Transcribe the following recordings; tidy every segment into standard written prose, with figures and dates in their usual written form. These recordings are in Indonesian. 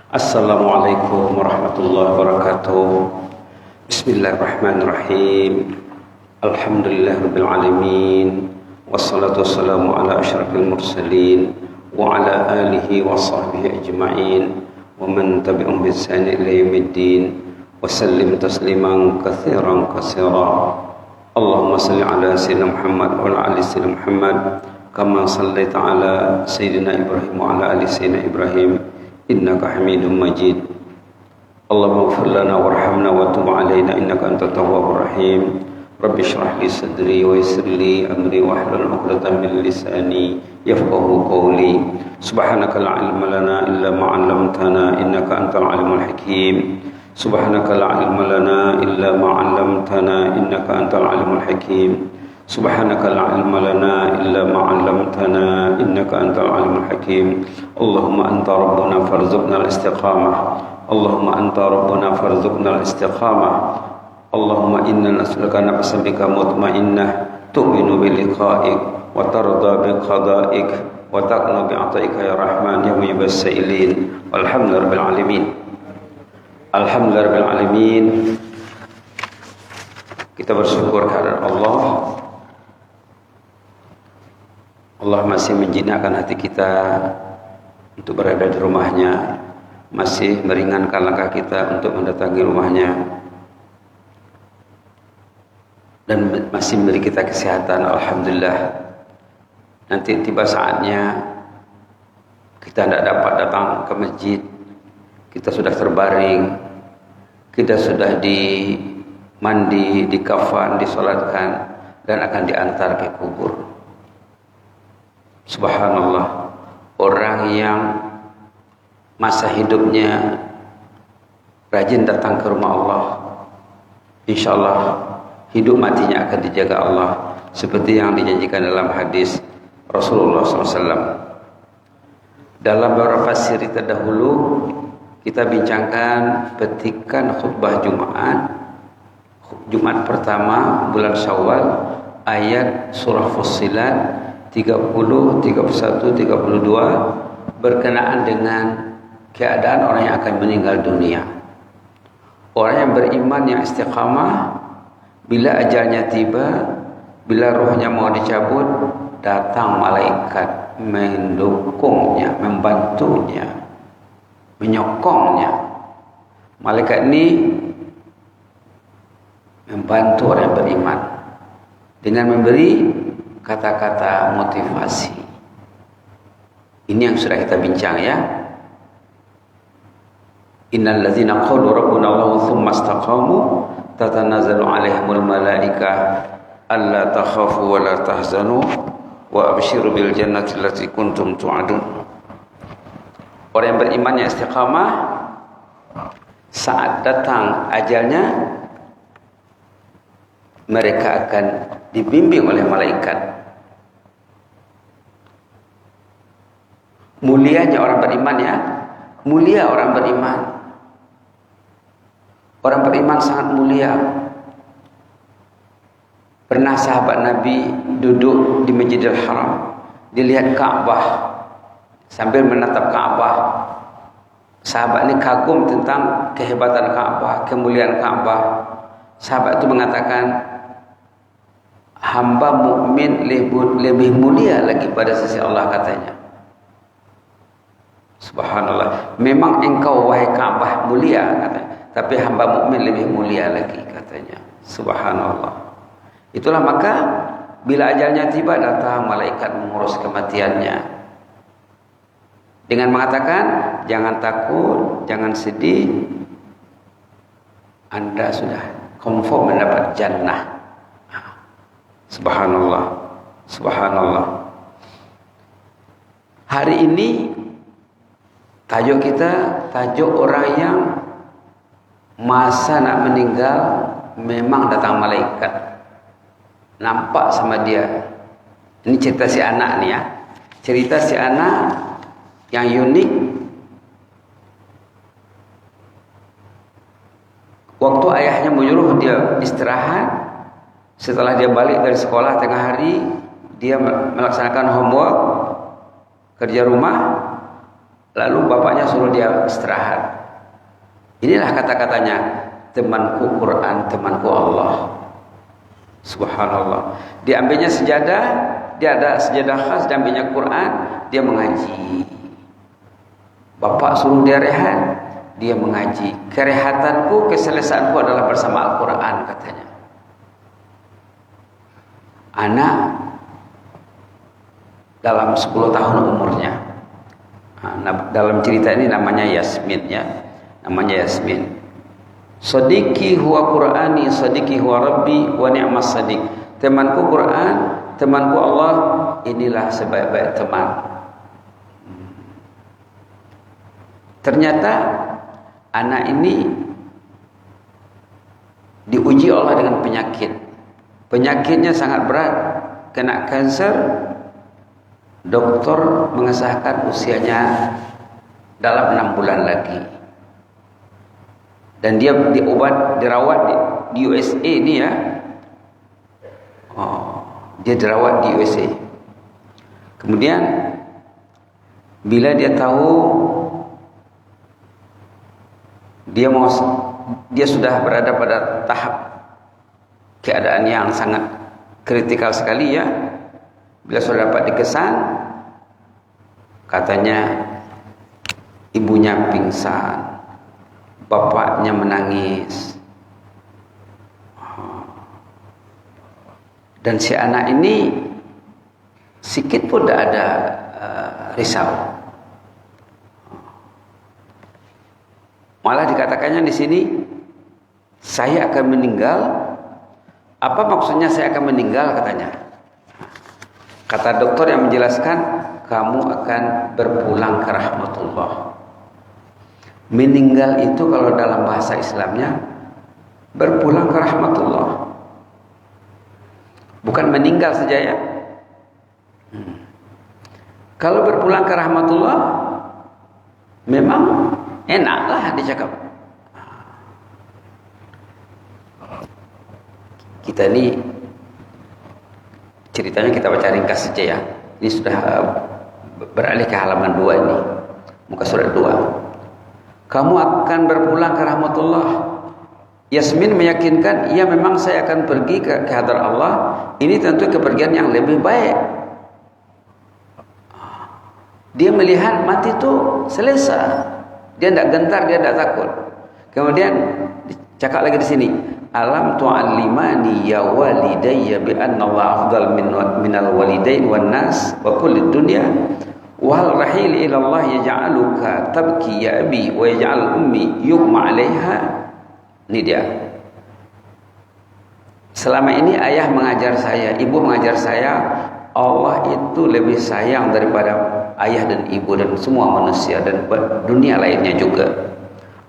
Assalamualaikum warahmatullahi wabarakatuh. Bismillahirrahmanirrahim. Alhamdulillahirabbil alamin. Wassalatu wassalamu ala asyrafil mursalin wa ala alihi wa sahbihi ajma'in wa man tabi'ahum bi ihsan ila yaumiddin. Wa sallim tasliman katsiran katsira. Allahumma shalli ala sayyidina Muhammad wa ala ali sayyidina Muhammad kama shallaita ala sayyidina Ibrahim wa ala ali sayyidina Ibrahim innaka Hamidum Majid. Allahumma ighfir lana warhamna wa tub alaina innaka antat tawwabur rahim. Rabbi shrah li sadri wa yassir li amri wahlul 'uqdatam min lisani yafqahu qawli. Subhanaka la ilma lana illa ma 'allamtana innaka antal alimul hakim. Subhanaka la ilma lana illa ma 'allamtana innaka antal alimul hakim. Subhanaka la ilma lana illa ma 'allamtana innaka antal alimul hakim. Allahumma anta rabbuna farzuqna al-istiqamah. Allahumma anta rabbuna farzuqna al-istiqamah. Allahumma inna nas'aluka nafsan bika mutmainnah tu'minu bi liqa'ik wa tarda bi qada'ik wa taqna bi 'ata'ika ya rahman ya mujibbas sa'ilin. Walhamdulillahirabbil alamin. Alhamdulillahirabbil alamin. Kita bersyukur kehadirat Allah. Allah masih menjinakkan hati kita untuk berada di rumahnya, masih meringankan langkah kita untuk mendatangi rumahnya, dan masih memberi kita kesehatan. Alhamdulillah. Nanti tiba saatnya kita tidak dapat datang ke masjid, kita sudah terbaring, kita sudah dimandi, dikafan, disolatkan, dan akan diantar ke kubur. Subhanallah, orang yang masa hidupnya rajin datang ke rumah Allah, insya Allah hidup matinya akan dijaga Allah seperti yang dijanjikan dalam hadis Rasulullah SAW. Dalam beberapa siri terdahulu kita bincangkan petikan khutbah Jumat pertama bulan Syawal, ayat surah Fussilat 30, 31, 32 berkenaan dengan keadaan orang yang akan meninggal dunia. Orang yang beriman yang istiqamah, bila ajalnya tiba, bila rohnya mau dicabut, datang malaikat mendukungnya, membantunya, menyokongnya. Malaikat ini membantu orang yang beriman dengan memberi kata-kata motivasi. Ini yang sudah kita bincang ya. Innal ladzina qalu rabbuna Allahu tsumma istaqamu tatanazzalu 'alaihimul malaikah alla takhafu wa la tahzanu wa abshiru bil jannati allati kuntum tu'adun. Orang yang beriman yang istiqamah, saat datang ajalnya mereka akan dibimbing oleh malaikat. Mulianya orang beriman ya, mulia orang beriman. Orang beriman sangat mulia. Pernah sahabat Nabi duduk di Masjidil Haram, dilihat Ka'bah, sambil menatap Ka'bah. Sahabat ini kagum tentang kehebatan Ka'bah, kemuliaan Ka'bah. Sahabat itu mengatakan, hamba mukmin lebih mulia lagi pada sisi Allah, katanya. Subhanallah. Memang engkau wahai Ka'bah mulia, katanya, tapi hamba mukmin lebih mulia lagi, katanya. Subhanallah. Itulah maka bila ajalnya tiba, datang malaikat mengurus kematiannya dengan mengatakan, jangan takut, jangan sedih, Anda sudah confirm mendapat jannah. Subhanallah. Subhanallah. Hari ini tajuk kita, tajuk orang yang masa nak meninggal memang datang malaikat, nampak sama dia. Ini cerita si anak nih ya. Cerita si anak yang unik. Waktu ayahnya menyuruh dia istirahat, setelah dia balik dari sekolah tengah hari, dia melaksanakan homework, kerja rumah, Lalu bapaknya suruh dia istirahat. Inilah kata-katanya, temanku Quran, temanku Allah. Subhanallah. Diambilnya sejadah, dia ada sejadah khas, diambilnya Quran, dia mengaji. Bapak suruh dia rehat, dia mengaji. Kerehatanku, keselesaanku adalah bersama Al-Quran, katanya. Anak dalam 10 tahun umurnya. Nah, dalam cerita ini namanya Yasmin, ya. Namanya Yasmin. Sadiqi huwa Qur'ani, sadiqi huwa Rabbi, wa ni'mas sadiq. Temanku Quran, temanku Allah, inilah sebaik-baik teman. Ternyata anak ini diuji Allah dengan penyakit. Penyakitnya sangat berat, kena kanker. Dokter mengesahkan usianya dalam 6 bulan lagi. Dan dia dirawat di USA ini, ya. Dia dirawat di USA. Kemudian bila dia tahu dia sudah berada pada tahap keadaan yang sangat kritikal sekali, ya. Bila sudah dapat dikesan, katanya ibunya pingsan, bapaknya menangis, dan si anak ini sikit pun tidak ada risau. Malah dikatakannya di sini, saya akan meninggal. Apa maksudnya saya akan meninggal, katanya? Kata dokter yang menjelaskan, kamu akan berpulang ke rahmatullah. Meninggal itu kalau dalam bahasa Islamnya berpulang ke rahmatullah. Bukan meninggal saja, ya. Kalau berpulang ke rahmatullah memang enaklah dicakap. Kita ini ceritanya kita baca ringkas saja, ya. Ini sudah beralih ke halaman 2 ini. Muka surat 2. Kamu akan berpulang ke rahmatullah. Yasmin meyakinkan, ya memang saya akan pergi ke hadrat Allah. Ini tentu kepergian yang lebih baik. Dia melihat mati itu selesai. Dia tidak gentar, dia tidak takut. Kemudian cakap lagi di sini, alam tu'allimani ya walidayya bi anna Allah afdal minal walidain wan nas wa kullid dunya wal rahil ila Allah yaj'aluka tabki ya abi wa yaj'al ummi yughma 'alaiha. Ini dia. Selama ini ayah mengajar saya, ibu mengajar saya, Allah itu lebih sayang daripada ayah dan ibu dan semua manusia dan dunia lainnya juga.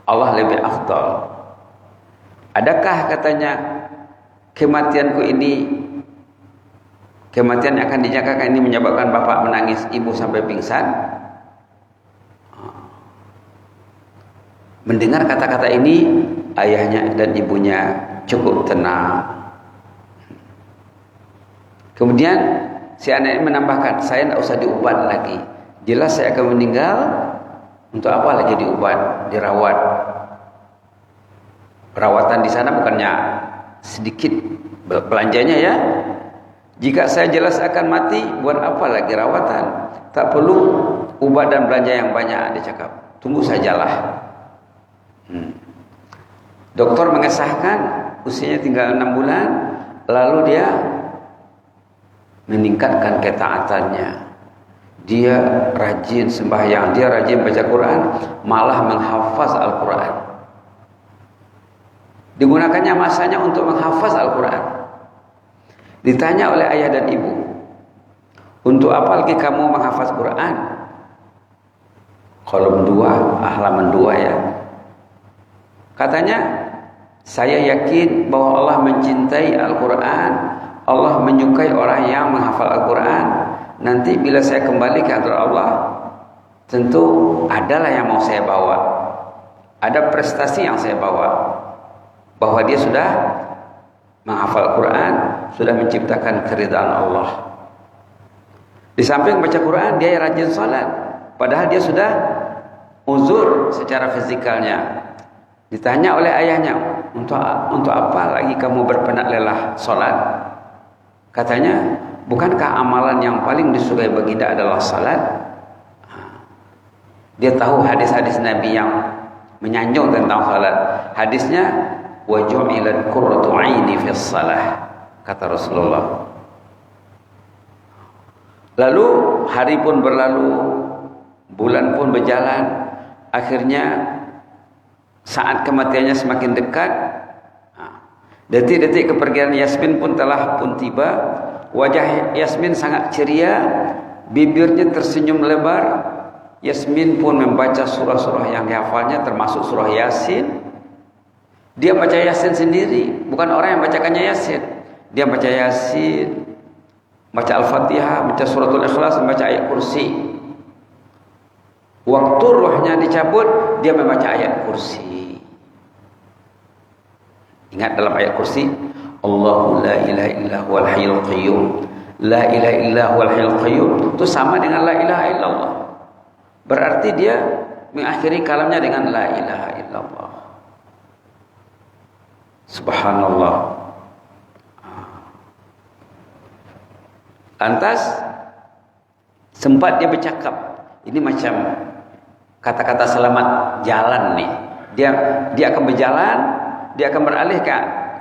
Allah lebih afdal. Adakah, katanya, kematianku ini, kematian yang akan dijangkakan ini menyebabkan bapak menangis, ibu sampai pingsan? Mendengar kata-kata ini, ayahnya dan ibunya cukup tenang. Kemudian si anak ini menambahkan, saya tidak usah diubat lagi. Jelas saya akan meninggal. Untuk apa lagi diubat, dirawat? Perawatan di sana bukannya sedikit belanjanya, ya. Jika saya jelas akan mati, buat apa lagi rawatan? Tak perlu ubat dan belanja yang banyak, dia cakap. Tunggu sajalah. Dokter mengesahkan usianya tinggal 6 bulan, lalu dia meningkatkan ketaatannya. Dia rajin sembahyang, dia rajin baca Quran, malah menghafaz Al-Quran. Digunakannya masanya untuk menghafaz Al-Quran. Ditanya oleh ayah dan ibu, untuk apa lagi kamu menghafaz Quran? Kolom 2, halaman 2, ya. Katanya, saya yakin bahwa Allah mencintai Al-Quran, Allah menyukai orang yang menghafal Al-Quran. Nanti bila saya kembali ke hadrat Allah, tentu adalah yang mau saya bawa. Ada prestasi yang saya bawa. Bahwa dia sudah menghafal Quran, sudah menciptakan keridhaan Allah. Di samping baca Quran, dia rajin salat. Padahal dia sudah uzur secara fisikalnya. Ditanya oleh ayahnya, untuk apa lagi kamu berpenat lelah sholat? Katanya, bukankah amalan yang paling disukai baginda adalah salat? Dia tahu hadis-hadis Nabi yang menyanjung tentang salat. Hadisnya, wa ju'ilat qurratu 'aini fis shalah, kata Rasulullah. Lalu hari pun berlalu, bulan pun berjalan, akhirnya saat kematiannya semakin dekat, detik-detik kepergian Yasmin pun telah pun tiba. Wajah Yasmin sangat ceria, bibirnya tersenyum lebar. Yasmin pun membaca surah-surah yang dihafalnya, termasuk surah Yasin. Dia baca Yasin sendiri, bukan orang yang bacakannya Yasin. Dia baca Yasin, baca Al-Fatihah, baca suratul Ikhlas, membaca ayat kursi. Waktu rohnya dicabut, dia membaca ayat kursi. Ingat dalam ayat kursi, Allahu la ilaha illa huwal hayyul qayyum. La ilaha illa huwal hayyul qayyum itu sama dengan la ilaha illallah. Berarti dia mengakhiri kalamnya dengan la ilaha illallah. Subhanallah. Lantas sempat dia bercakap. Ini macam kata-kata selamat jalan nih. Dia akan berjalan, dia akan beralih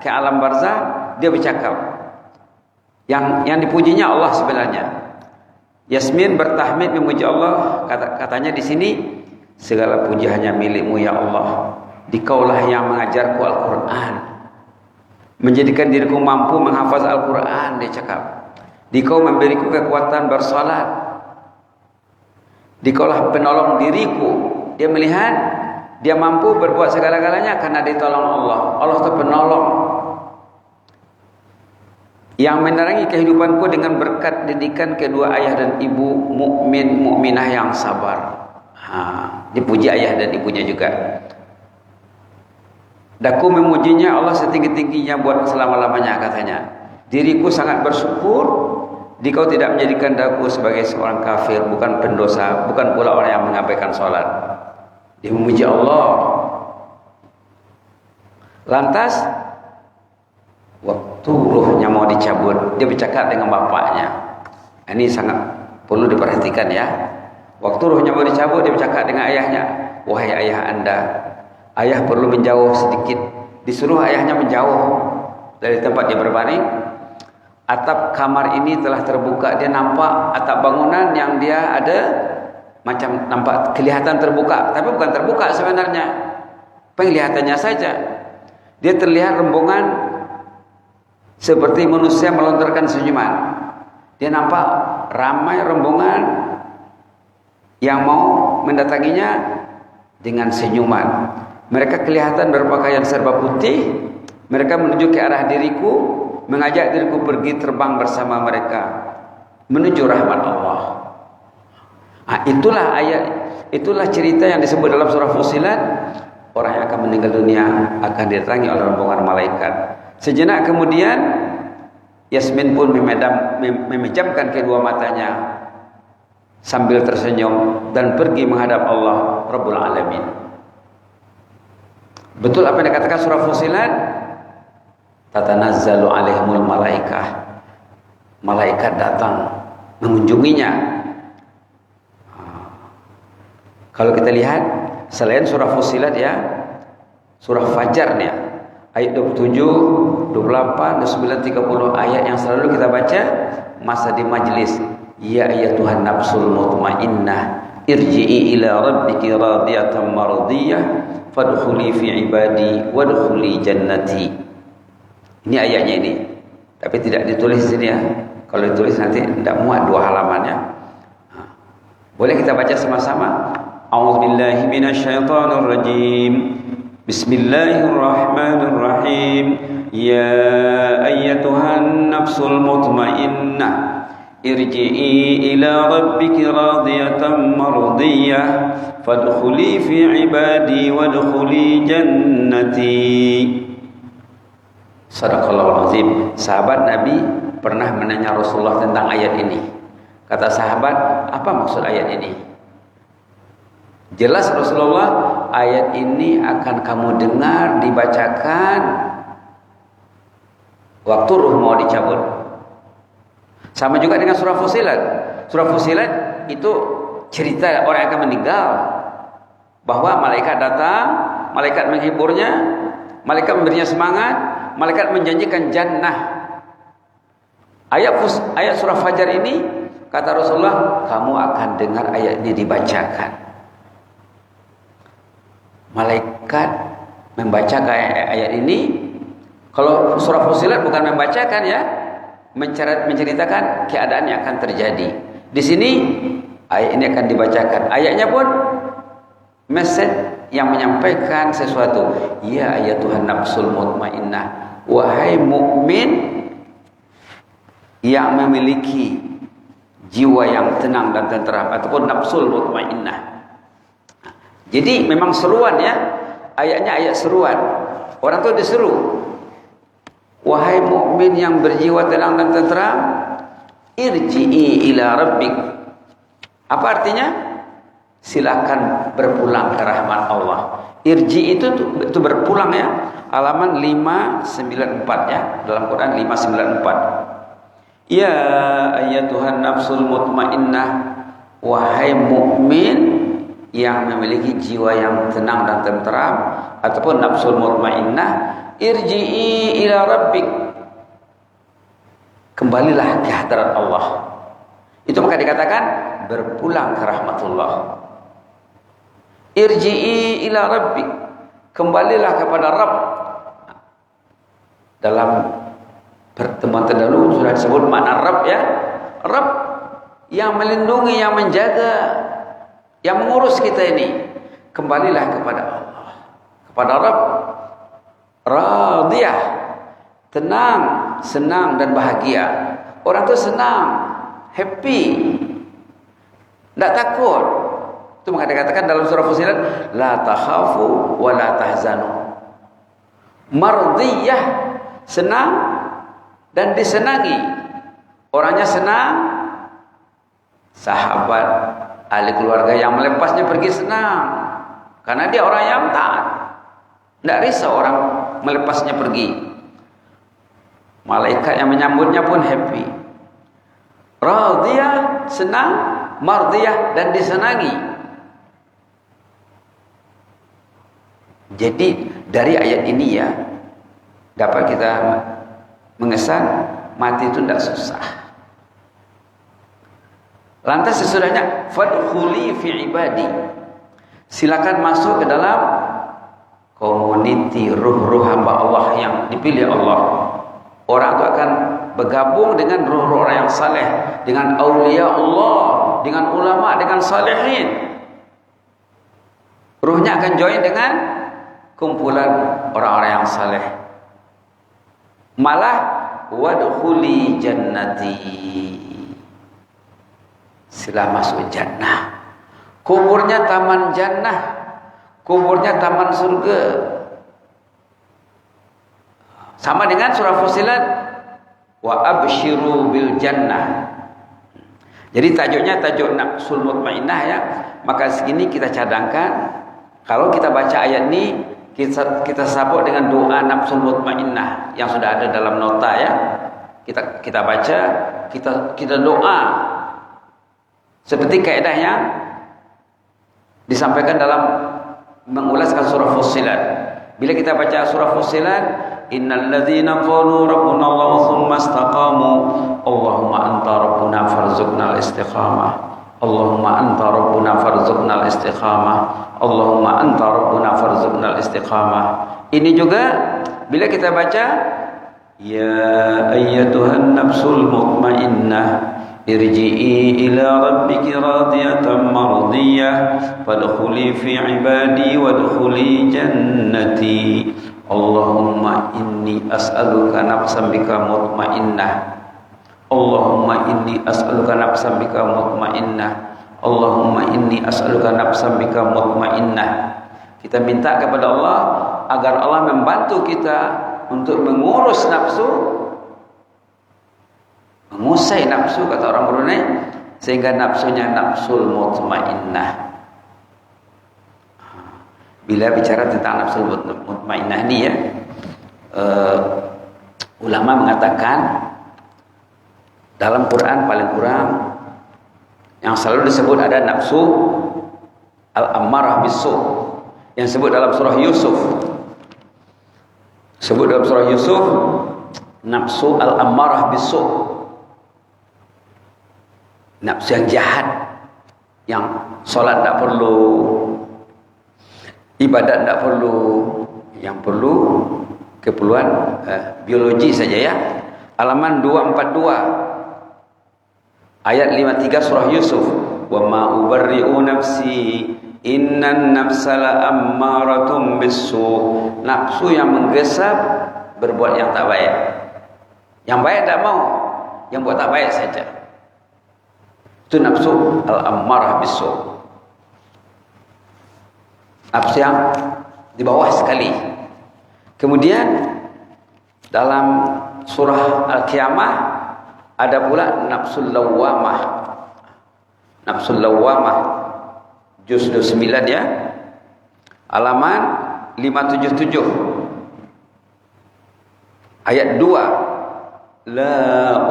ke alam barzah, dia bercakap. Yang dipujinya Allah sebenarnya. Yasmin bertahmid memuji Allah, katanya di sini, segala puji hanya milikmu ya Allah. Dikaulah yang mengajarku Al-Quran, menjadikan diriku mampu menghafaz Al-Quran, dia cakap. Dikau memberiku kekuatan bersalat. Dikaulah penolong diriku. Dia melihat dia mampu berbuat segala-galanya karena ditolong Allah. Allah itu penolong yang menerangi kehidupanku dengan berkat didikan kedua ayah dan ibu mukminah yang sabar. Dipuji ayah dan ibunya juga. Daku memujinya Allah setinggi-tingginya buat selama-lamanya, katanya. Diriku sangat bersyukur dikau tidak menjadikan daku sebagai seorang kafir, bukan pendosa, bukan pula orang yang mengabaikan sholat. Dia memuji Allah. Lantas waktu ruhnya mau dicabut, dia bercakap dengan bapaknya. Ini sangat perlu diperhatikan ya. Waktu ruhnya mau dicabut, dia bercakap dengan ayahnya. Wahai ayah anda, ayah perlu menjauh sedikit. Disuruh ayahnya menjauh dari tempat dia berbaring. Atap kamar ini telah terbuka. Dia nampak atap bangunan yang dia ada macam nampak kelihatan terbuka, tapi bukan terbuka sebenarnya, penglihatannya saja. Dia terlihat rombongan seperti manusia melontarkan senyuman. Dia nampak ramai rombongan yang mau mendatanginya dengan senyuman. Mereka kelihatan berpakaian serba putih. Mereka menuju ke arah diriku, mengajak diriku pergi terbang bersama mereka menuju rahmat Allah. Itulah ayat, itulah cerita yang disebut dalam surah Fussilat. Orang yang akan meninggal dunia akan didatangi oleh rombongan malaikat. Sejenak kemudian Yasmin pun memejamkan kedua matanya sambil tersenyum dan pergi menghadap Allah Rabbul Alamin. Betul apa yang dikatakan surah Fussilat? Tatanazzalu alaihimul malaikah. Malaikat datang mengunjunginya. Kalau kita lihat selain surah Fussilat ya, surah Fajar nih, ayat 27, 28, 29, 30 ayat yang selalu kita baca masa di majlis. Ya ayyatuhan nafsul mutmainnah irji'i ila rabbiki radiyatan mardiyah fadkhuli fi ibadi wadkhuli jannati. Ini ayatnya ini. Tapi tidak ditulis di sini ya. Kalau ditulis nanti tidak muat 2 halamannya. Boleh kita baca sama-sama? A'udzubillahi minasyaitonir rajim. Bismillahirrahmanirrahim. Ya ayyatuhan nafsul mutmainnah irji'i ila rabbiki radiyatan mardiyah fadkhuli fi ibadi wadkhuli jannati. Sadaqallahul azim. Sahabat Nabi pernah menanya Rasulullah tentang ayat ini. Kata sahabat, apa maksud ayat ini? Jelas Rasulullah, ayat ini akan kamu dengar dibacakan waktu ruh mau dicabut. Sama juga dengan surah Fussilat. Surah Fussilat itu cerita orang yang akan meninggal, bahwa malaikat datang, malaikat menghiburnya, malaikat memberinya semangat, malaikat menjanjikan jannah. Ayat surah Fajar ini, kata Rasulullah, kamu akan dengar ayat ini dibacakan. Malaikat membacakan ayat ini. Kalau surah Fussilat bukan membacakan ya, menceritakan keadaan yang akan terjadi. Di sini ayat ini akan dibacakan. Ayatnya pun message yang menyampaikan sesuatu. Ya ayyatuhan nafsul mutmainnah, wahai mukmin yang memiliki jiwa yang tenang dan tenteram, ataupun nafsul mutmainnah. Jadi memang seruan ya, ayatnya ayat seruan. Orang itu diseru, wahai mukmin yang berjiwa tenang dan tenteram, irji'i ila rabbik. Apa artinya? Silakan berpulang ke rahmat Allah. Irji itu berpulang ya. Halaman 594 ya, dalam Quran 594. Ya ayyatuhan nafsul mutmainnah, wahai mukmin yang memiliki jiwa yang tenang dan tenteram, ataupun nafsul mutmainnah, irji'i ila rabbik. Kembalilah ke hadirat Allah. Itu maka dikatakan berpulang ke rahmatullah. Irji'i ila rabbik, kembalilah kepada Rabb. Dalam pertemuan terdahulu sudah disebut makna Rabb ya. Rabb yang melindungi, yang menjaga, yang mengurus kita ini. Kembalilah kepada Allah, kepada Rabb. Radiyah, tenang, senang dan bahagia. Orang itu senang, happy, tidak takut. Itu maka dikatakan dalam surah Fussilat, la takhafu wa la tahzanu. Mardiyah, senang dan disenangi. Orangnya senang, sahabat, ahli keluarga yang melepasnya pergi senang, karena dia orang yang taat. Tidak risau orang melepasnya pergi. Malaikat yang menyambutnya pun happy. Radiyah, senang, mardiyah dan disenangi. Jadi dari ayat ini ya dapat kita mengesan mati itu tidak susah. Lantas sesudahnya fadkhuli fi ibadi, silakan masuk ke dalam komuniti ruh-ruh hamba Allah yang dipilih Allah. Orang itu akan bergabung dengan ruh-ruh orang yang saleh, dengan aulia Allah, dengan ulama, dengan salihin. Ruhnya akan join dengan kumpulan orang-orang yang saleh. Malah wadkhuli jannati, sila masuk jannah. Kuburnya taman jannah, kuburnya taman surga. Sama dengan surah Fussilat, wa absyiru bil jannah. Jadi tajuknya tajuk nafsul mutmainnah ya. Maka segini kita cadangkan, kalau kita baca ayat ini kita sabuk dengan doa nafsul mutmainnah yang sudah ada dalam nota ya. Kita baca, kita doa seperti kaidah yang disampaikan dalam mengulaskan surah Fussilat. Bila kita baca surah Fussilat, innal ladzina qalu rabbuna Allah tsumma istaqamu, Allahumma anta rabbuna farzuqnal istiqamah, Allahumma anta rabbuna farzuqnal istiqamah, Allahumma anta rabbuna farzuqnal istiqamah. Ini juga bila kita baca ya ayyatuhan nafsul mutmainnah, irji'i ila rabbiki radiyatan mardiyah, fadkhuli fi ibadi wadkhuli jannati, Allahumma inni as'aluka nafsan bika mutmainnah, Allahumma inni as'aluka nafsan bika mutmainnah, Allahumma inni as'aluka nafsan bika mutmainnah. Kita minta kepada Allah agar Allah membantu kita untuk mengurus nafsu, mengusai nafsu kata orang Brunei, sehingga nafsunya nafsul mutmainnah. Bila bicara tentang nafsul mutmainnah ini ya, ulama mengatakan dalam Quran paling kurang yang selalu disebut ada nafsu al-ammarah bisu, yang disebut dalam surah Yusuf. Sebut dalam surah Yusuf nafsu al-ammarah bisu, nafsu yang jahat, yang solat tak perlu, ibadat tak perlu, yang perlu keperluan biologi saja ya. Halaman 242 ayat 53 surah Yusuf. Wa ma ubarri'u nafsi innan nafsa la'ammaratun bisu. Nafsu yang menggesap berbuat yang tak baik. Yang baik tak mau, yang buat tak baik saja. Itu nafsu al-ammarah bisu. Nafsu yang di bawah sekali. Kemudian dalam surah Al-Qiyamah ada pula nafsul lawwamah. Nafsul lawwamah juz 29 ya. Halaman 577. Ayat 2. La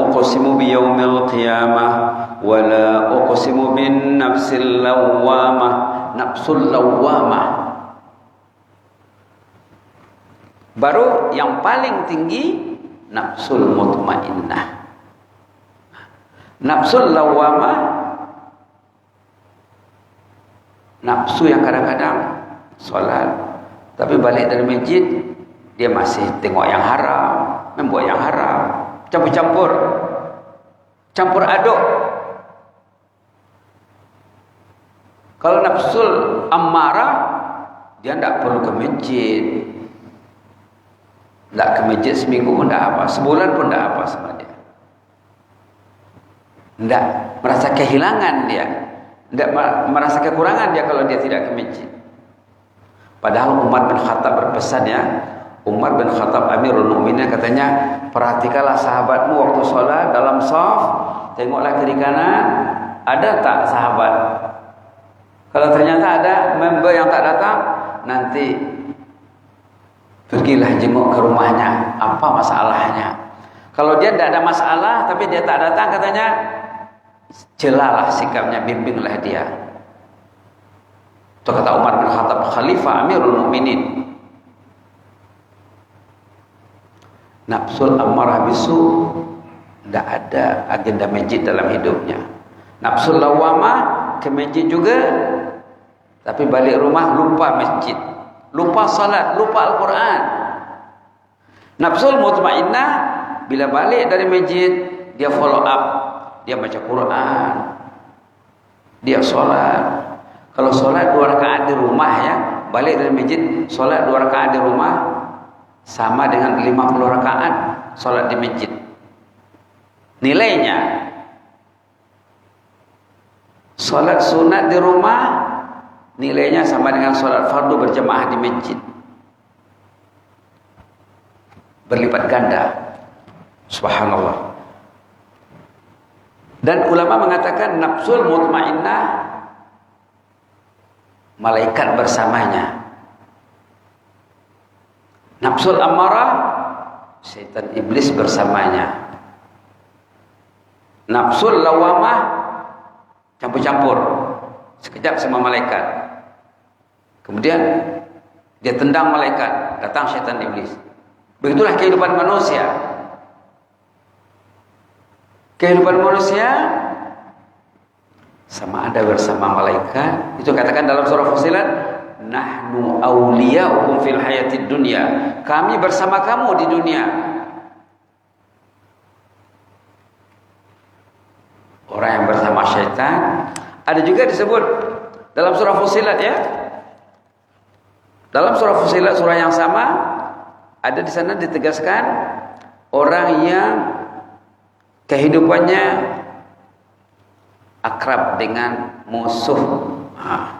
uqsimu biyaumil qiyamah wa la uqsimu bin nafsil lawwamah. Nafsul lawwamah. Baru yang paling tinggi nafsul mutmainnah. Nafsul lawwamah, nafsu yang kadang-kadang solat tapi balik dari masjid dia masih tengok yang haram, membuat yang haram, campur-campur, campur aduk. Kalau nafsul ammarah dia tidak perlu ke masjid. Tak ke masjid seminggu pun tak apa, sebulan pun tak apa sama dia. Tak merasa kehilangan dia, tak merasa kekurangan dia kalau dia tidak ke masjid. Padahal Umar bin Khattab berpesan ya, Umar bin Khattab Amirul Mukminin katanya, perhatikanlah sahabatmu waktu sholat dalam shaf, tengoklah kiri kanan, ada tak sahabat? Kalau ternyata ada member yang tak datang, nanti pergilah jenguk ke rumahnya, apa masalahnya? Kalau dia tidak ada masalah tapi dia tak datang, katanya celalah sikapnya, bimbinglah dia. Itu kata Umar bin Khattab, Khalifah Amirul Mukminin. Nafsul ammarah bisu tidak ada agenda masjid dalam hidupnya. Nafsul lawwamah ke masjid juga, tapi balik rumah lupa masjid, lupa salat, lupa Al-Quran. Nafsul mutmainnah bila balik dari masjid dia follow up, dia baca Quran, dia solat. Kalau solat 2 rakaat di rumah ya, balik dari masjid solat 2 rakaat di rumah sama dengan 50 rakaat solat di masjid. Nilainya solat sunat di rumah nilainya sama dengan solat fardu berjemaah di masjid, berlipat ganda. Subhanallah. Dan ulama mengatakan nafsul mutmainnah malaikat bersamanya. Nafsul ammarah setan iblis bersamanya. Nafsul lawamah campur-campur, sekejap sama malaikat. Kemudian dia tendang malaikat, datang setan iblis. Begitulah kehidupan manusia. Kehidupan manusia sama ada bersama malaikat. Itu katakan dalam surah Fussilat, nahnu awliya'ukum fil hayatid dunya. Kami bersama kamu di dunia. Orang yang bersama syaitan ada juga disebut dalam surah Fussilat ya. Dalam surah Fussilat, surah yang sama, ada di sana ditegaskan orang yang kehidupannya akrab dengan musuh.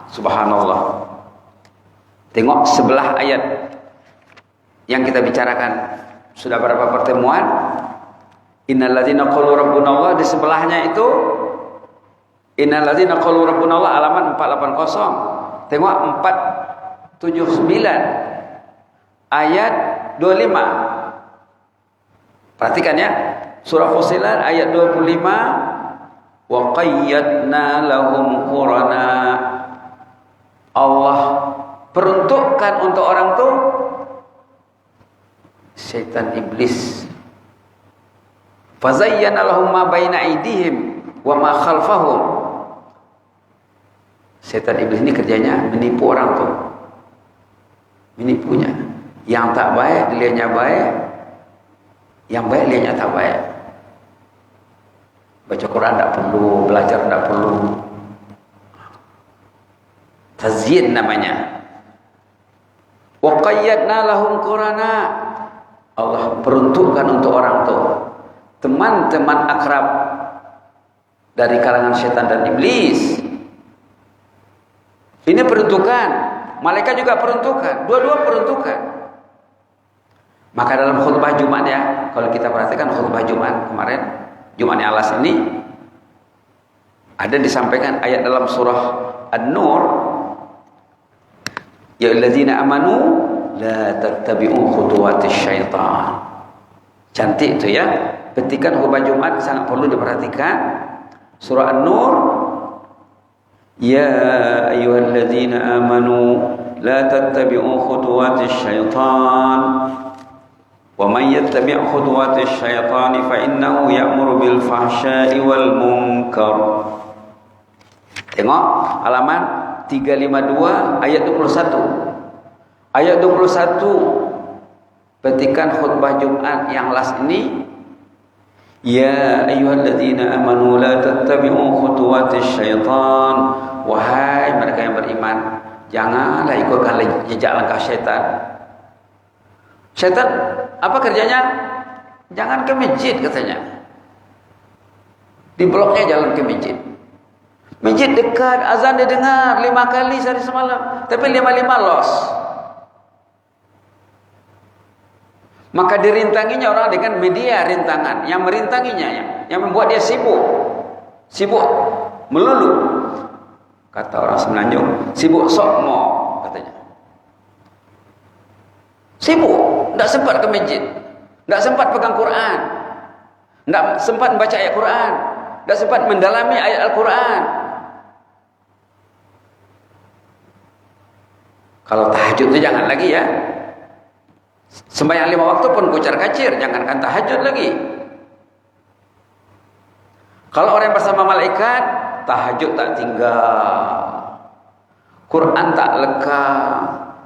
Subhanallah. Tengok sebelah ayat yang kita bicarakan sudah berapa pertemuan. Innalladzina qalu rabbunallah, di sebelahnya itu innalladzina qalu rabbunallah halaman 480. Tengok 79 ayat 25. Perhatikan ya. Surah Fussilat ayat 25. Wa qayyadna lahum qurana. Allah peruntukkan untuk orang tu syaitan iblis. Fazayyana lahum ma baina aydihim wa ma khalfahum. Syaitan iblis ini kerjanya menipu orang tu. Menipunya. Yang tak baik dilihatnya baik, yang baik dilihatnya tak baik. Baca Quran tak perlu, belajar tak perlu. Tazyin namanya. Wa qayyadna lahum qurana. Allah peruntukkan untuk orang tu teman-teman akrab dari kalangan syaitan dan iblis. Ini peruntukan, malaikat juga peruntukan, dua-dua peruntukan. Maka dalam khutbah Jumat ya, kalau kita perhatikan khutbah Jumat kemarin, Jumat yang alas ini ada disampaikan ayat dalam surah An-Nur, ya allazina amanu la tattabi'u khutuwatis syaitan. Cantik itu ya. Petikan khutbah Jumat sangat perlu diperhatikan. Surah An-Nur, ya ayyuhallazina amanu la tattabi'u khutuwatis syaitan. Wa man yattabi' khutuwatis syaitan fa innahu ya'muru bil fahsya'i wal munkar. Tengok halaman 352 ayat 21. Ayat 21 petikan khutbah Jumat yang last ini, ya ayyuhalladzina amanu la tattabi'u khutuwatis syaitan. Wahai mereka yang beriman, janganlah ikutkan jejak langkah syaitan. Syaitan apa kerjanya? Jangan ke masjid katanya. Di bloknya jalan ke masjid. Masjid dekat, azan didengar 5 kali sehari semalam, tapi 5 los. Maka dirintanginya orang dengan media rintangan, yang merintanginya, yang membuat dia sibuk melulu. Kata orang Semenanjung, sibuk sokmo katanya. Sibuk, tidak sempat ke masjid, tidak sempat pegang Quran, tidak sempat membaca ayat Quran, tidak sempat mendalami ayat Al-Quran. Kalau tahajud itu jangan lagi ya. Sembahyang 5 waktu pun kucar-kacir, jangankan tahajud lagi. Kalau orang yang bersama malaikat, tahajud tak tinggal, Quran tak lekang,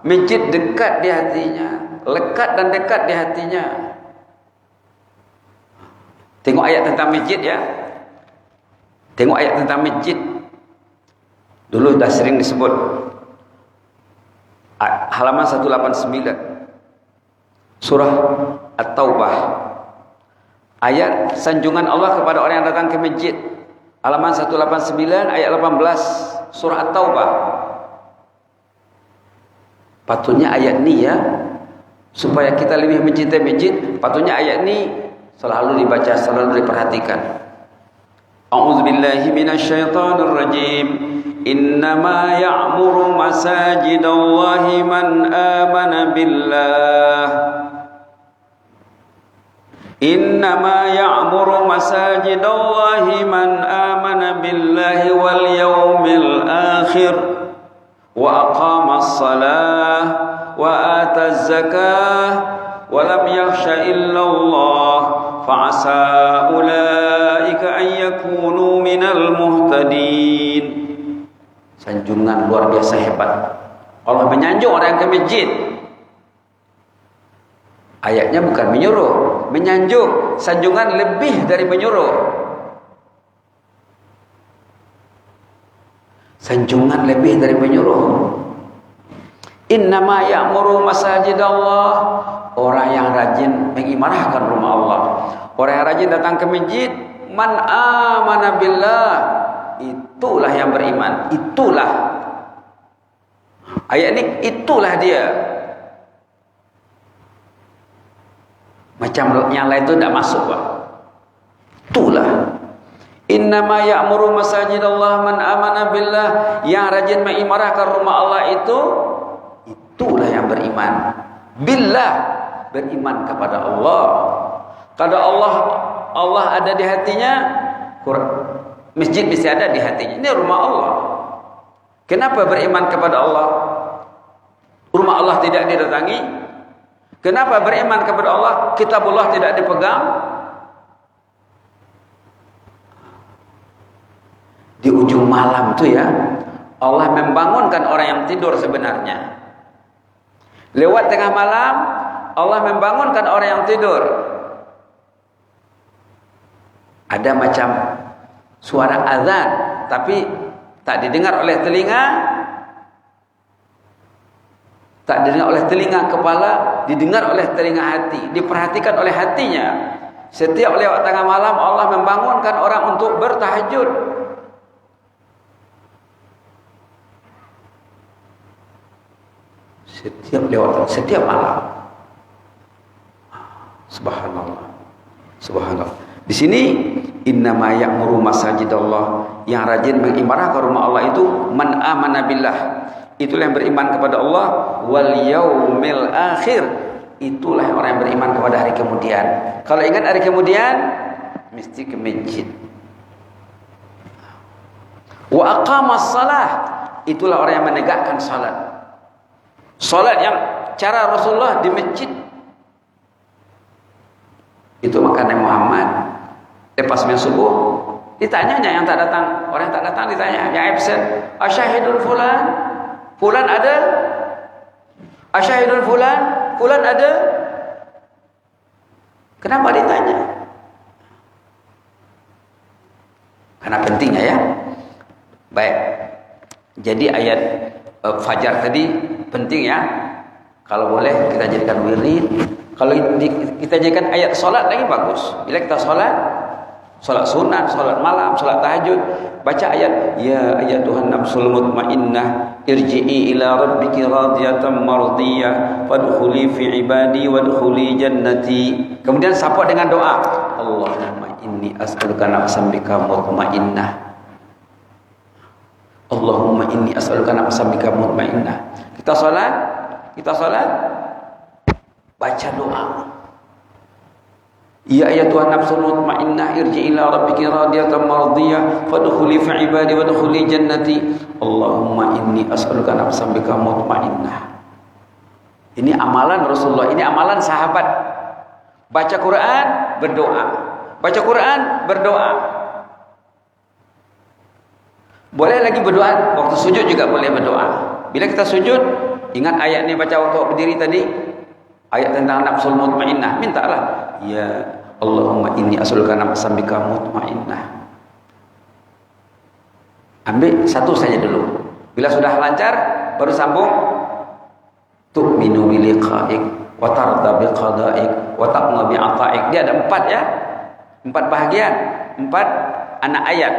masjid dekat di hatinya, lekat dan dekat di hatinya. Tengok ayat tentang masjid ya. Tengok ayat tentang masjid. Dulu dah sering disebut. Halaman 189. Surah At-Taubah. Ayat sanjungan Allah kepada orang yang datang ke masjid. Halaman 189 ayat 18 surah At-Taubah. Patutnya ayat ni ya, supaya kita lebih mencintai masjid, patutnya ayat ni selalu dibaca, selalu diperhatikan. A'udzubillahi minasyaitonir rajim. Innama ya'muru masajidallahi man amana billah. Innama ya'muru masajidallahi man amana billahi wal yawmil akhir wa aqamas salah wa ataz zakah wa lam yakhsha illallah fa'asa ulaika an yakunu minal muhtadin. Sanjungan luar biasa hebat. Allah menyanjung orang yang ke masjid. Ayatnya bukan menyuruh, menyanjung. Sanjungan lebih dari menyuruh. Sanjungan lebih dari menyuruh. Innama ya'muru masajidallah. Orang yang rajin mengimarahkan rumah Allah, orang yang rajin datang ke masjid, man amana billah, itulah yang beriman. Itulah ayat ini, itulah dia. Macam yang lain itu tidak masuk Pak. Itulah. Innama ya'muru masajidallah man amana billah. Yang rajin mengimarahkan rumah Allah itu itulah yang beriman. Billah, beriman kepada Allah. Kalau Allah ada di hatinya, masjid mesti ada di hatinya. Ini rumah Allah. Kenapa beriman kepada Allah? Rumah Allah tidak didatangi. Kenapa beriman kepada Allah? Kitabullah tidak dipegang. Di ujung malam itu ya, Allah membangunkan orang yang tidur sebenarnya. Lewat tengah malam, Allah membangunkan orang yang tidur. Ada macam suara azan, tapi tak didengar oleh telinga, tak didengar oleh telinga kepala, didengar oleh telinga hati, diperhatikan oleh hatinya. Setiap lewat tengah malam, Allah membangunkan orang untuk bertahajud. Setiap malam. Subhanallah. Subhanallah. Di sini innama ya'muru masajidallah, yang rajin mengimarahkan rumah Allah itu man amana billah, itulah yang beriman kepada Allah, wal yaumil akhir, itulah orang yang beriman kepada hari kemudian. Kalau ingat hari kemudian mesti ke masjid. Wa aqamas salah, itulah orang yang menegakkan salat. Salat yang cara Rasulullah di masjid. Itu makanya Muhammad lepas main subuh ditanyanya yang tak datang, orang yang tak datang ditanya, yang absen, asyahidul fulan, fulan ada? Asyahidul fulan, fulan ada? Kenapa ditanya? Karena pentingnya ya. Baik. Jadi ayat Fajar tadi penting ya. Kalau boleh kita jadikan wirid. Kalau kita jadikan ayat solat lagi bagus. Bila kita solat sunat, solat malam, solat tahajud, baca ayat ya ayyatuhan nafsul mutmainnah irji'i ila rabbiki radiyatan mardiyah fadkhuli fi ibadi wadkhuli jannati. Kemudian support dengan doa, Allahumma inni as'aluka nafsan bika mutmainnah. Allahumma inni as'aluka nafsan bika mutmainnah. Kita salat baca doa. Ya ayyatuhan nafsul mutmainnah irji'i ila rabbiki radiyatan mardiyah fadkhuli fi ibadi wadkhuli jannati. Allahumma inni as'aluka nafsan bika mutmainnah. Ini amalan Rasulullah, ini amalan sahabat. Baca Quran, berdoa. Baca Quran, berdoa. Boleh lagi berdoa, waktu sujud juga boleh berdoa. Bila kita sujud, ingat ayat ni baca waktu berdiri tadi, ayat tentang nafsul mutmainnah, mintalah, ya Allahumma inni as'aluka nafsan bika mutmainnah. Ambil satu saja dulu. Bila sudah lancar, baru sambung tu'minu bi liqa'ik wa tarda bi qada'ik wa taqna bi 'ata'ik. Dia ada 4 ya. 4 bahagian, 4 anak ayat.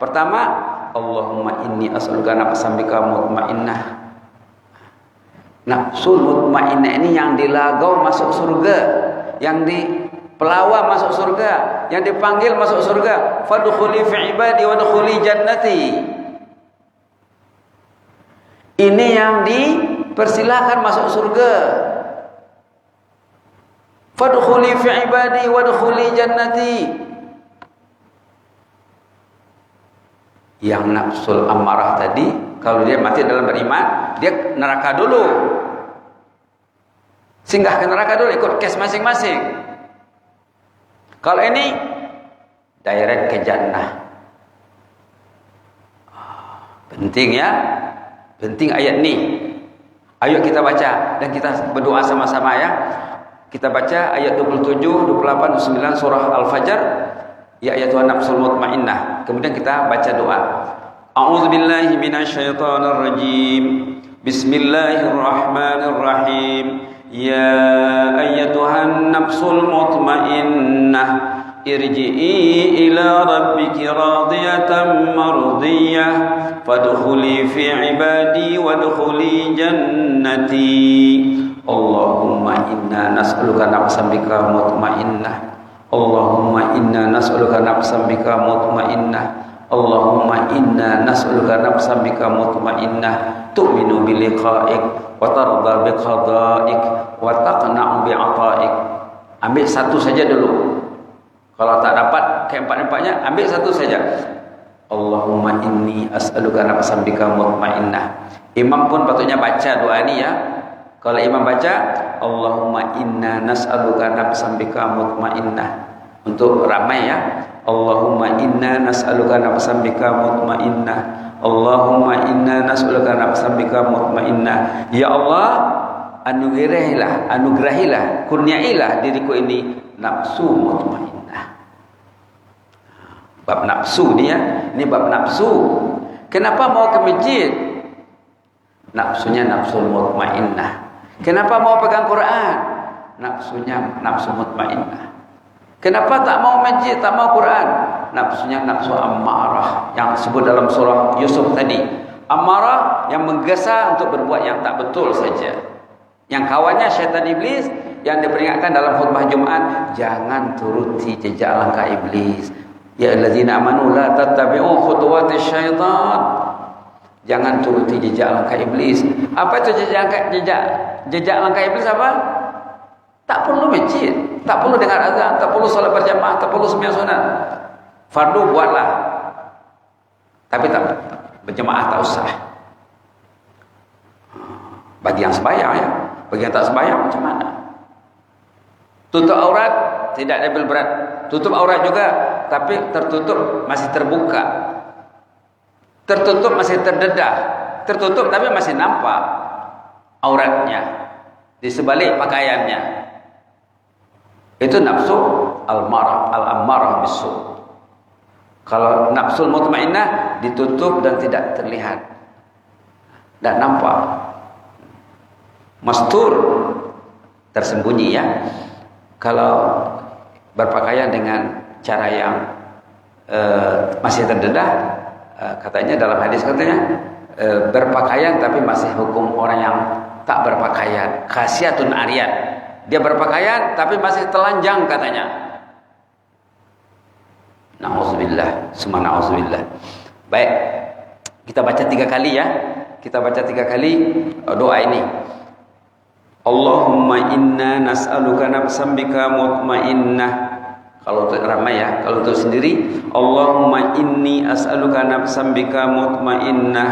Pertama, Allahumma inni as'aluka nafsan bika mutmainnah. Nafsul mutmainnah ini yang dilagau masuk surga, yang dipelawa masuk surga, yang dipanggil masuk surga. Fadkhuli fi ibadi wadkhuli jannati. Ini yang dipersilakan masuk surga. Fadkhuli fi ibadi wadkhuli jannati. Yang nafsul amarah tadi, kalau dia mati dalam beriman, dia neraka dulu. Singgah ke neraka dulu, ikut kes masing-masing. Kalau ini direct ke jannah. Penting ya. Penting ayat ni. Ayo kita baca dan kita berdoa sama-sama ya. Kita baca ayat 27, 28, 29 surah Al-Fajr. Ya ayyatuhan nafsul mutmainnah. Kemudian kita baca doa. A'udzubillahi minasyaitonir rajim. Bismillahirrahmanirrahim. Ya ayyatuhan nafsul mutmainnah irji'i ila rabbiki radiyatan mardiyah fadkhuli fi ibadi wadkhuli jannati. Allahumma inna nas'aluka nafsan bika mutmainnah. Allahumma inna nas'aluka nafsan bika mutmainnah. Allahumma inna nas'aluka nafsan bika mutmainnah. tu'minu bi liqa'ik wa tarda bi qada'ik wa taqna'u bi 'ata'ik. Ambil satu saja dulu. Kalau tak dapat keempat-empatnya, ambil satu saja. Allahumma inni as'aluka nafsan bika mutmainnah. Imam pun patutnya baca doa ini ya. Kalau imam baca, Allahumma inna nas'aluka nafsan bika mutmainnah. Untuk ramai ya. Allahumma inna nas'aluka nafsan bika mutmainnah. Allahumma inna nas'aluka nafsan bika mutmainnah. Ya Allah, anugerahilah, kurniailah diriku ini nafsu mutmainnah. Bab nafsu ni ya, ini bab nafsu. Kenapa mau ke masjid? Nafsunya nafsul mutmainnah. Kenapa mau pegang Quran? Nafsunya nafsu mutmainnah. Kenapa tak mau masjid, tak mau Quran? Nafsunya nafsu ammarah yang disebut dalam surah Yusuf tadi. Ammarah yang menggesa untuk berbuat yang tak betul saja. Yang kawannya syaitan iblis yang diperingatkan dalam khutbah Jumat, jangan turuti jejak langkah iblis. Ya allazina amanu la tattabi'u khutuwatis syaitan. Jangan turuti jejak langkah iblis. Apa itu jejak langkah iblis apa? Tak perlu masjid, tak perlu dengar azan, tak perlu salat berjamaah, tak perlu sembahyang sunat. Fardu buatlah. Tapi tak berjamaah tak usah. Bagi yang sembahyang ya, bagi yang tak sembahyang macam mana? Tutup aurat tidak label berat. Tutup aurat juga, tapi tertutup masih terbuka. Tertutup masih terdedah. Tertutup tapi masih nampak auratnya di sebalik pakaiannya. Itu nafsu al-ammarah bisu. Kalau nafsul mutmainnah ditutup dan tidak terlihat dan nampak. Mastur, tersembunyi ya. Kalau berpakaian dengan cara yang masih terdedah, katanya dalam hadis katanya berpakaian tapi masih hukum orang yang tak berpakaian. Khasiatun ariyat. Dia berpakaian tapi masih telanjang katanya. Na'udzubillah, summa na'udzubillah. Baik, kita baca 3 kali ya. Kita baca 3 kali doa ini. Allahumma inna nas'aluka nafsan bika mutmainnah. Kalau untuk ramai ya, kalau untuk sendiri, Allahumma inni as'aluka nafsan bika mutmainnah.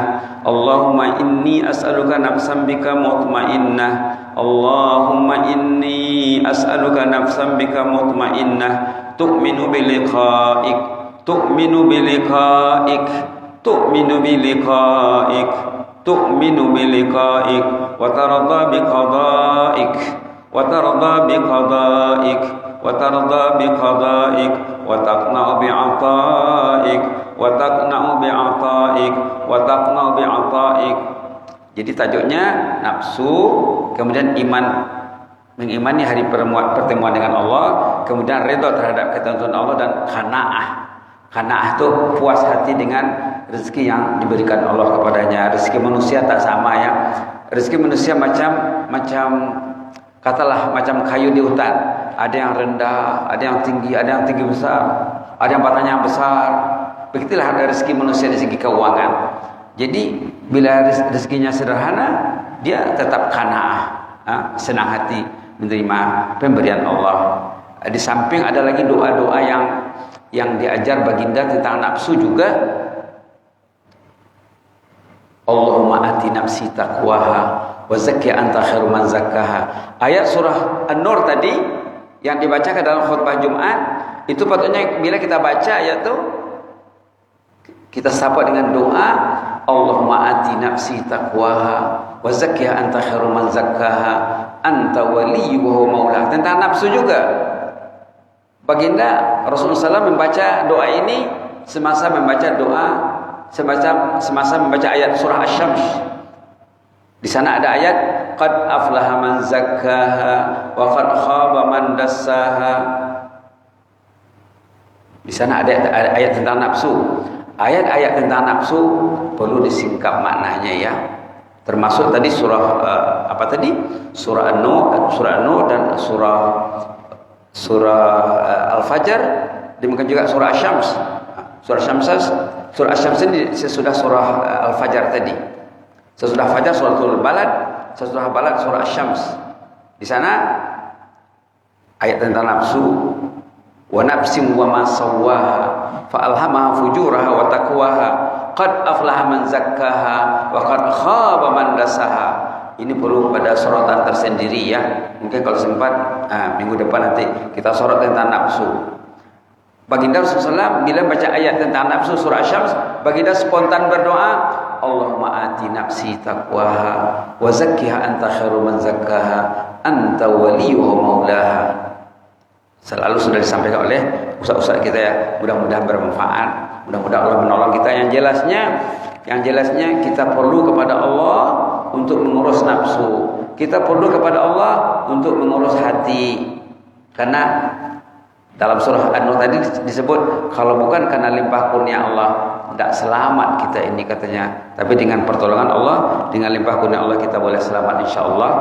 Allahumma inni as'aluka nafsan bika mutmainnah. Allahumma inni as'aluka nafsan bika mutmainnah. Tu'minu biliqa'ik, tu'minu biliqa'ik, tu'minu biliqa'ik, tu'minu biliqa'ik, wa tarda biqada'ik, wa tarda biqada'ik, wa tarda biqada'ik, wa taqna'u bi'ata'ik, wa taqna'u bi'ata'ik, wa taqna'u bi'ata'ik. Jadi tajuknya nafsu, kemudian iman, mengimani hari pertemuan dengan Allah, kemudian redha terhadap ketentuan Allah, dan qanaah. Qanaah itu puas hati dengan rezeki yang diberikan Allah kepadanya. Rezeki manusia tak sama ya. Rezeki manusia macam katalah macam kayu di hutan. Ada yang rendah, ada yang tinggi, ada yang tinggi besar, ada yang batangnya besar. Begitulah rezeki manusia di segi keuangan. Jadi bila rezekinya sederhana, dia tetap qanaah, senang hati menerima pemberian Allah. Di samping ada lagi doa-doa yang diajar baginda tentang nafsu juga. Allahumma ati nafsi taqwaha wa zakki anta khairu man zakkaha. Ayat surah An-Nur tadi yang dibacakan dalam khutbah Jumat, itu patutnya bila kita baca ayat itu kita sapa dengan doa Allahumma ati nafsi taqwaha wa zakkiha anta khairu man zakkaha anta waliyuhu maulah. Tentang nafsu juga baginda Rasulullah SAW membaca doa ini semasa membaca ayat surah Asy-Syams. Di sana ada ayat qad aflaha man zakkaha wa qad khaba man dassaha. Di sana ada ayat tentang nafsu. Ayat-ayat tentang nafsu perlu disingkap maknanya ya. Termasuk tadi surah surah An-Nur dan surah Al-Fajr, demikian juga surah Asy-Syams. Surah Asy-Syams ini sesudah surah Al-Fajr tadi. Sesudah fajar suratul balad, sesudah balad surah Asy-Syams. Di sana ayat tentang nafsu, wa nafsim wa ma sawwaha fa alhamaha fujuraha wa taqwaha qad aflaha man zakkaha wa qad khaba man dasaha. Ini perlu pada sorotan tersendiri ya. Mungkin kalau sempat minggu depan nanti kita sorot tentang nafsu. Baginda Rasulullah bila baca ayat tentang nafsu surah Asy-Syams, baginda spontan berdoa, Allahumma ati nafsi taqwaha wa zakkiha anta khairu man zakkaha anta waliyuha maulaha. Selalu sudah disampaikan oleh ustaz-ustaz kita ya. Mudah-mudahan bermanfaat. Mudah-mudahan Allah menolong kita. Yang jelasnya kita perlu kepada Allah untuk mengurus nafsu. Kita perlu kepada Allah untuk mengurus hati. Karena dalam surah An-Nur tadi disebut kalau bukan karena limpah kurnia Allah tidak selamat kita ini katanya. Tapi dengan pertolongan Allah, dengan limpah kurnia Allah kita boleh selamat insyaallah.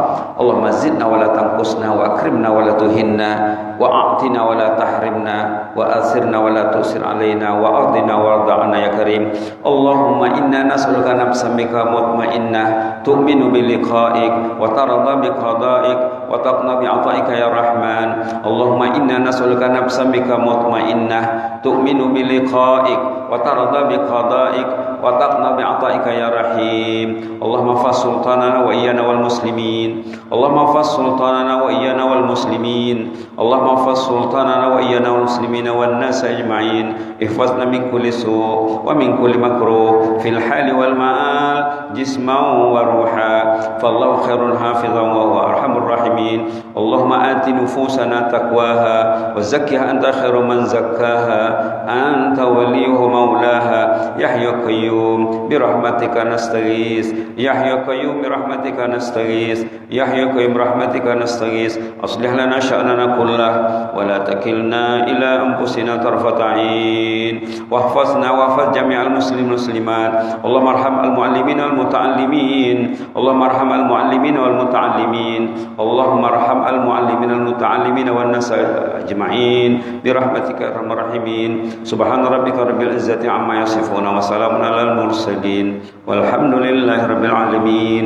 Allahumma zidna wa la tanqusna wa akrimna wa la tuhinna wa a'tina wa la tahrimna wa asirna wa la tusir alaina wa ardina wa arda'na ya karim. Allahumma inna nas'aluka nafsan bika mutmainnah tu'minu bi liqa'ik wa tarda bi qada'ik wa taqna bi 'ata'ika ya rahman. Allahumma inna nas'aluka nafsan bika mutmainnah tu'minu bi liqa'ik wa tarda bi qada'ik wa taqna bi 'ata'ika ya rahim. Allahumma fas sultanana wa iyyana wal muslimin. Allahumma fas sultanana wa iyyana wal muslimin. Allahumma fas sultanana wa iyyana wal muslimina wan nas ajma'in. Ihfazna min kulli su' wa min kulli makruh fil hali wal ma'al jisman wa ruha. Fallahu khairul hafizan wa huwa arhamur rahimin. Allahumma ati nufusana taqwaha wa zakkiha anta khairu man zakkaha anta waliyuha maulaha. Yahya qayyum bi rahmatika nastaghis. Yahya qayyum bi rahmatika nastaghis. Yahya qayyum bi rahmatika nastaghis. Aslih lana sya'nana kullah wa la takilna ila anfusina tarfata 'ain. Wahfazna wahfaz jami'al muslimin muslimat. Allahumma arham al muallimin wal muta'allimin. Allahumma arham al muallimin wal muta'allimin. Allahumma arham al muallimin wal muta'allimin wan nas ajma'in bi rahmatika ya arhamar rahimin. Subhana rabbika rabbil izzati amma yasifun wa salamun alal mursalin walhamdulillahi rabbil alamin.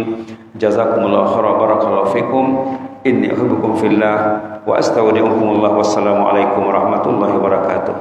Jazakumullahu khairan barakallahu fikum. Inni uhibbukum fillah wa astaudiukumullah. Wassalamu alaikum warahmatullahi wabarakatuh.